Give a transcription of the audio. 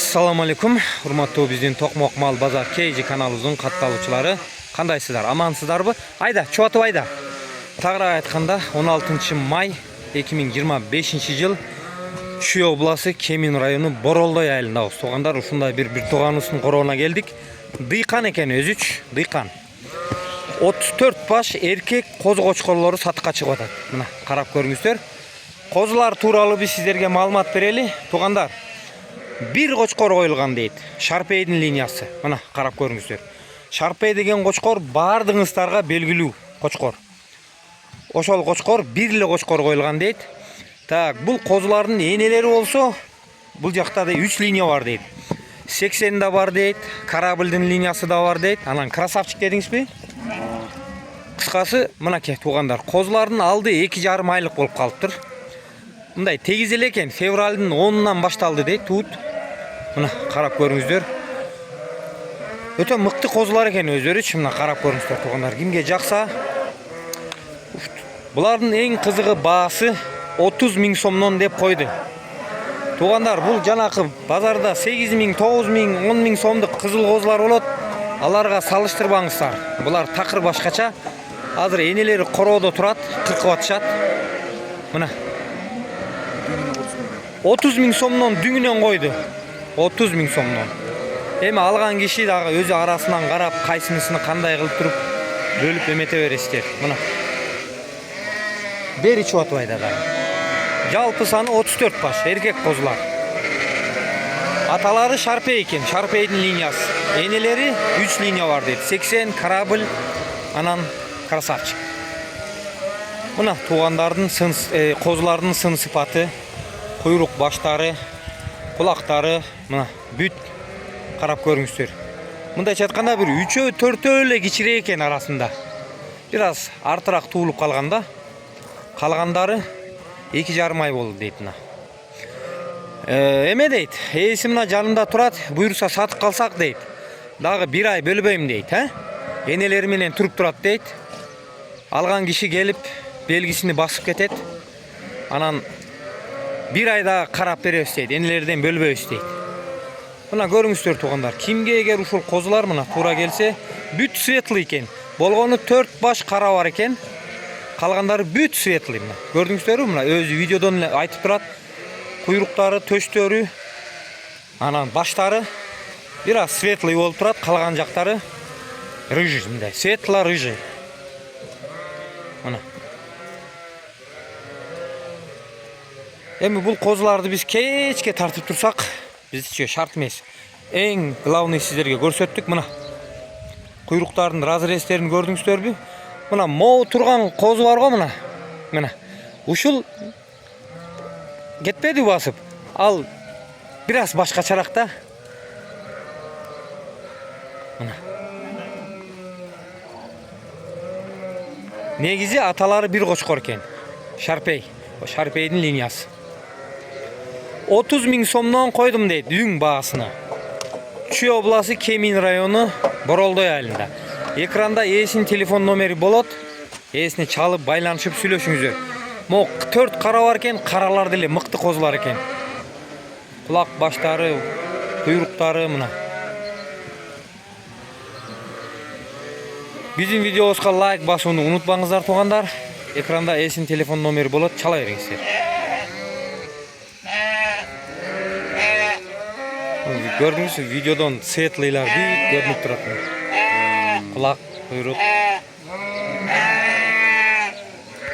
Assalamu alaikum. Hurmattуу биздин Токмок Мал Базар KG каналыбыздын катталуучулары. Кандайсыздар? Амансыздарбы? Айда, чоотуп айда. Тагыраак айтканда 16 май 2025 жыл Чүй областы Кемин району Боролдой айылындабыз. Тугандар, ушундай бир тууганыбыздын короона келдик. Дыйкан экен өзүч, дыйкан. 34 баш эркек козу кочкорлору сатыкка чыгып атат. Мына карап көрүңүздөр. Козулар тууралуу биз сиздерге маалымат берели. Тугандар, bir koçkor koyulgan deydi. Şarpey'in liniyası. Mana karap görüңүздөр. Şarpey деген koçkor bardığınızlarga belgilүү koçkor. Oşol koçkor birli koçkor koyulgan deydi. Tak, bul kozuların eneleri olsa bul jakta da 3 linya var deydi. 80 da var deydi. Karabildin liniyası da var deydi. Anan krasavчик dediniz mi? Kıskası mına ke tuğanlar. Kozuların aldığı 2,5 aylık bolup kalıptır. Мындай тегиз эле экен, февралдын 10-нан башталды дейт, тут. Мына карап көрүңүздөр. Өтө мыкты козулар экен өздөрүчү, мына карап көрүңүздөр тугандар. Кимге жакса, булардын эң кызыгы баасы 30 000 сомдон деп койду. Тугандар, бул жанакы базарда 8 000, 9 000, 10 000 сомдук кызыл козулар болот. Аларга салыштырбаңыздар. Булар такыр башкача. Азыр энелери короодо турат, кыркып атышат. Мына 30 000 сомдон дүңүнөн койду. 30 000 сомдон. Эми алган киши дагы өзү арасынан карап, кайсынысын кандай кылып туруп бөлүп эмете бересиздер. Мына. Бери чоотубайда да. Жалпы саны 34 баш эркек козулар. Аталары Шарпей экен, Шарпейдин линиясы. Энелери 3 линия бар дейт. 80 корабль, анан красавчик. Мына тугандардын козулардын сын сыпаты. Kuyruq başları, kulakları, mına büt karap görüңүздөр. Мындай çatkanda bir 3-4 эле кичире экен арасында. Biraz артыраак туулуп калганда, калгандары 2,5 ай болду дейт мына. Эме дейт, ээси мына жанымда турат, буйруса сатып калсак дейт. Дагы 1 ай бөлбөйм дейт, Энелери менен туруп турат дейт. Алган киши келип, белгисини басып кетет. Анан 1 ayda karap berебиз дейт, энелерден бөлбөйбүз дейт. Мына көрүңүздөр тугандар, кимге эгер ушул козулар мына туура келсе, бүт светлый экен. Болгону 4 баш кара бар экен. Калгандары бүт светлый мына. Көрдүңүздөрбү? Мына өзү видеодон эле айтып турат. Куйруктары, төштөрү, анан баштары biraz светлый болуп турат, калган жактары рыжий мындай, светло-рыжий. Мына. Эми бул козуларды биз кечке тартып турсак, биздиче шарт эмес. Эң главный сиздерге көрсөттүк. Мына куйруктардын разрезтерин көрдүңүздөрбү? Мына могу турган козу бар го мына. Мына. Ушул кетпеди басып. Ал biraz башкачараак да. Мына. Негизи аталары бир кочкор экен. Шарпей. Шарпейдин линиясы. 30 000 сомдон койдум дейт дүң баасына. Чүй областы Кемин району Боролдой айылында. Экранда ээсинин телефон номери болот. Ээсине чалып байланышып сүйлөшүңүздөр. Мо 4 кара бар экен, каралар деле мыкты козулар экен. Кулак баштары, куйруктары мына. Биздин видеобузга лайк басууну унутпаңыздар тугандар. Экранда ээсинин телефон номери болот, чала бериңиздер. Gördünüz mü videodan svetliler büyük görünüp duruyor. Kulak, kuyruk.